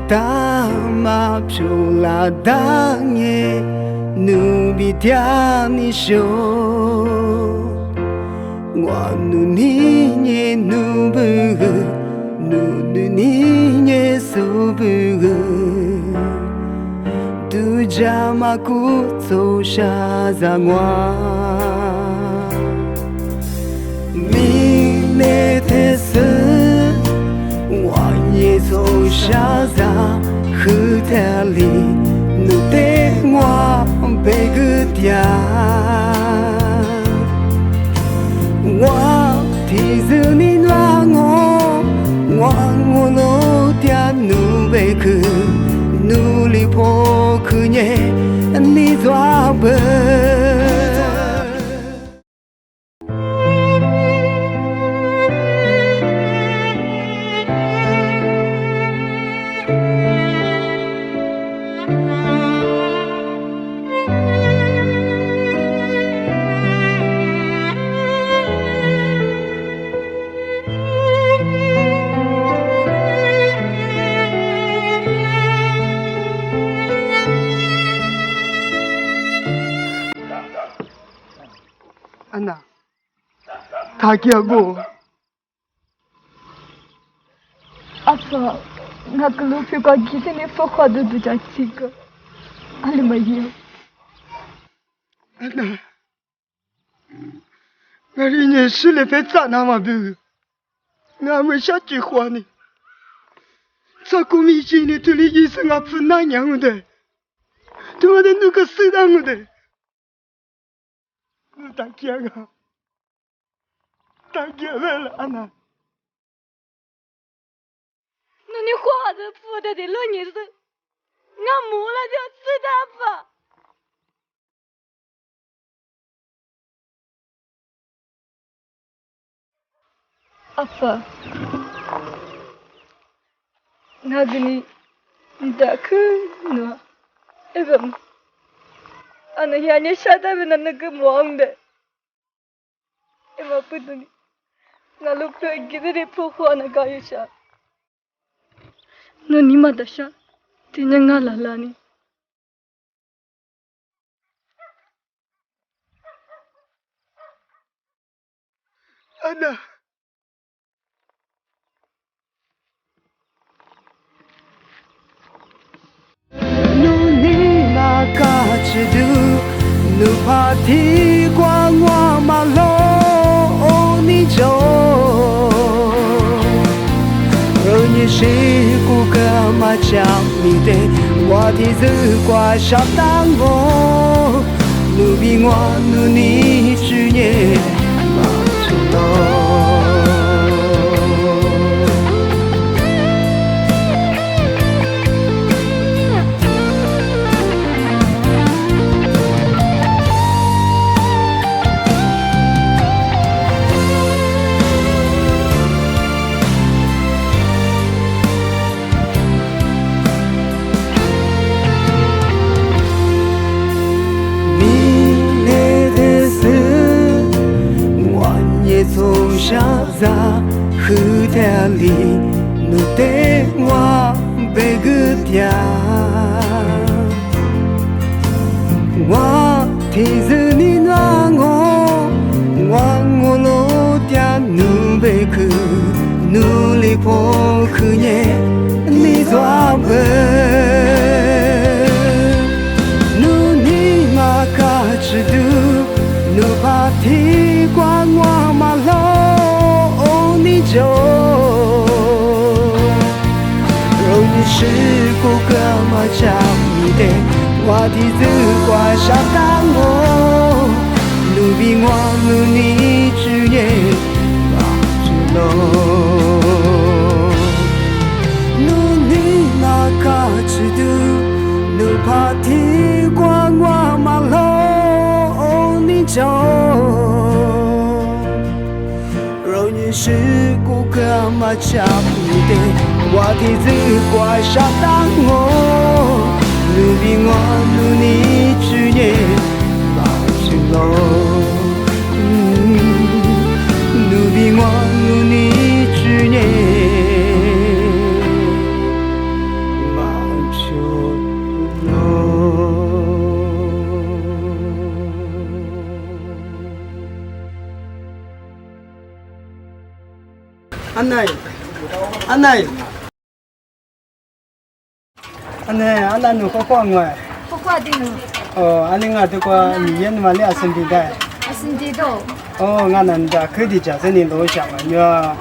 ta ma più la danye nu bitia ni sho wa nu ni nye nu bu nu ni nye so bu du jama ku zo sha za ngwa mi ne te se wa ye zo sha za hu te li nu te ngwa be gu dia wa ti zu ni la ngo wa ngo no dia nu be ku nu li po ku nye ni zwa be安娜，他叫我。Apa, nak lupa kau kita ni fakir tu jadi ke? Alimaya. Anna, ngari ni sile peta nama bu, nama siapa kuah ni? Saku misi ni tuli iseng apa nanya udah, tu ada nuka sedang udah. Tak kira, tak kira Anna.你花的付的的论你是，俺没了就吃它吧。Apa? Nagini dakuna. Ebam. Ana hanya syada benar ngemuang deh. Ema putuni. Ngalu pergi dari pohon anak ayusha. Nani madasha, tinya ngalalani. Anna. Nuni makachidu, nupati kwa ngwa malo ni jo. 你是顾客嘛讲你的，我的字挂上当我，努比我努你只也嘛出头。从小在河滩里，努得我背个家，我提着你那我路点努背去，努力破去耶，你抓不？努你嘛卡制度，努把提管我。就，若你是顾客嘛讲你的，我的字挂上当我，努比我努你只也把只咯，努你那卡制度，努怕提管我嘛咯，你就。是顾客嘛讲你的，我的字挂上当我，努比我努你只也把只咯，努比我努你只也把安奈，安奈，安奈，安奈侬好慌我。好快的呢，安尼我这个语言嘛，你也身体的。我身体都。我能的可以讲是你老乡嘛，你啊，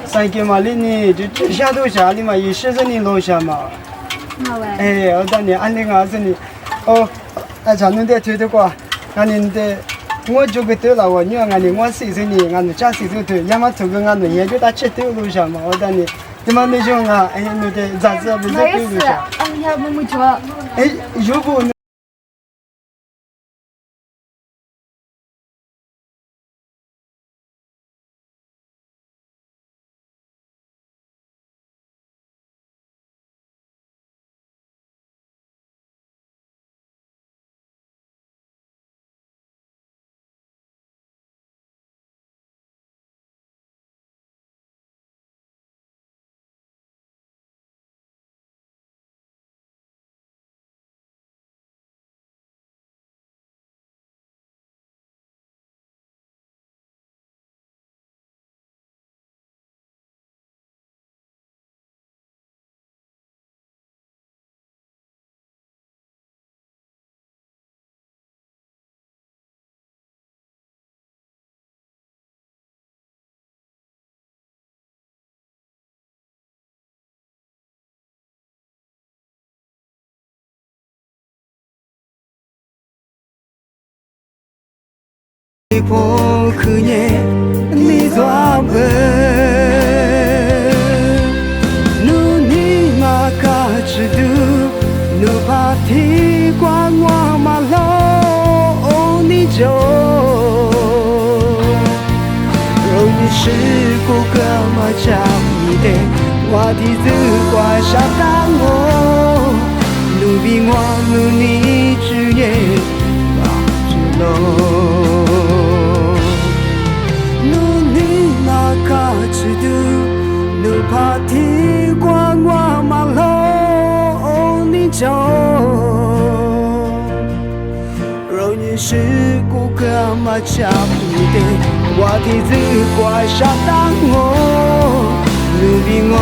三个嘛，你就下头下你嘛，也是你老乡嘛。好喂。哎，我当年安尼我是你，咱们在推的话，俺们的。我就个对了，我女儿俺的我60岁呢，俺们家60岁对，要么投个俺们研究打七头路上嘛，我当年，他妈没想啊，哎，那的咋子没在对路上？你还没做？哎，要不？포크에 니도 눈이 막아지도 누바티 광화 말로 니죠 로니 시고 가마잡이데 와디즈과 샤당고 누빙와 눈이 주에 마주로 가지도 누파티 광화 말로 니죠 로니 시고 가마잡이데 와디즈과 샤당고 누빙와